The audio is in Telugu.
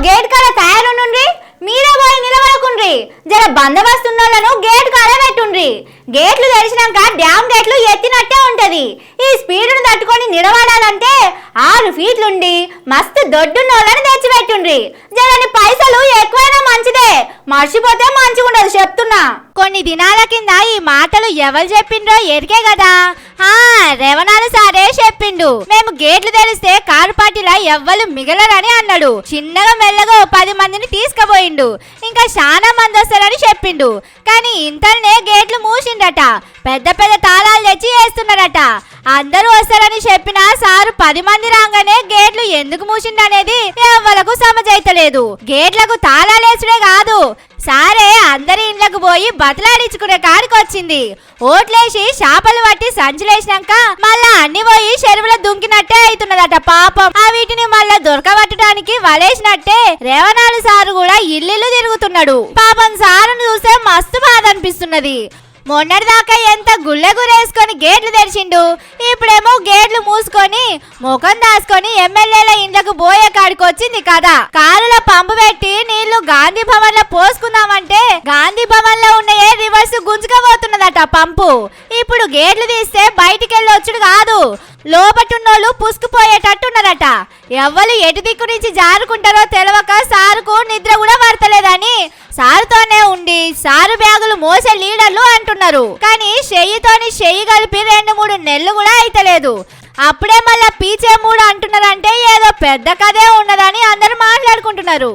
గేట్ కాడ తయారుండ్రి, మీరే పోయి నిలబడకుండ్రి. జర బందోబస్తున్నోళ్ళను గేట్ కాడ పెట్టుండ్రి. గేట్లు తెరిచినాక డ్యామ్ గేట్లు ఎత్తినట్టే ఉంటది. ఈ స్పీడును తట్టుకొని నిలబడాలంటే 6 ఫీట్లుండి మస్తు దొడ్డున్నోళ్ళని తెచ్చిపెట్టుండ్రి. జరని పైసలు ఎక్కువైనా మంచిదే, మర్చిపోతే మంచిగుండదు చెప్తున్నా. కొన్ని దినాల కింద ఈ మాటలు ఎవరు చెప్పిండ్రో ఎరికే కదా. రేవణాలు సారే చెప్పిండు. మేము గేట్లు తెరిస్తే కారు పార్టీలా ఎవ్వరు మిగలరని అన్నాడు. చిన్నగా మెల్లగా 10 మందిని తీసుకుపోయిండు. ఇంకా చాలా మంది వస్తారని చెప్పిండు. కానీ ఇంతనే గేట్లు మూసిండట. పెద్ద పెద్ద తాళాలు తెచ్చి వేస్తున్నారట. అందరూ వస్తారని చెప్పిన సారు 10 మంది రాగానే గేట్లు ఎందుకు మూసిండనేది ఎవ్వరకు సమజైతలేదు. గేట్లకు తాళాలేసుడే కాదు, సారే అందరి ఇండ్లకు పోయి బతలాడించుకునే కాడికి వచ్చింది. ఓట్లేసి చేపలు పట్టి సంచులేసినాక మళ్ళా అన్ని పోయి చెరువులో దుంకినట్టే అవుతున్నదట పాపం. ఆ వీటిని మళ్ళా దొరకబట్టడానికి వలేసినట్టే రేవణాలు సారు కూడా ఇల్లు తిరుగుతున్నాడు. పాపం సారును చూస్తే మస్తు బాధ అనిపిస్తున్నది. మొన్నటిదాకా ఎంత గుళ్ళెగురేసుకొని గేట్లు తెరిచిండు, ఇప్పుడేమో గేట్లు మూసుకొని ముఖం దాసుకొని ఎమ్మెల్యేల ఇండ్లకు పోయే కాడికి వచ్చింది కదా. కారులో పంపు పెట్టి నీళ్లు గాంధీ భవన్ లో పోసుకుందామంటే గాంధీ భవన్ లో ఉన్న రివర్స్ గుంజుకపోతున్నదట పంపు. ఇప్పుడు గేట్లు తీస్తే బయటికి వెళ్ళి వచ్చుడు కాదు, లోపటున్నోళ్ళు పుసుకుపోయేటట్టున్నారట. ఎవ్వరు ఎటు దిక్కు నుంచి జారుకుంటారో తెలవక సారుకు నిద్ర కూడా పడతలేదని సారుతోనే ఉండి సారు బ్యాగులు మోసే లీడర్లు అంటున్నారు. కానీ చెయ్యితోని చెయ్యి కలిపి 2-3 నెలలు కూడా అయితలేదు. అప్పుడే మళ్ళా పీచే 3 అంటున్నారంటే ఏదో పెద్ద కథే ఉన్నదని అందరూ మాట్లాడుకుంటున్నారు.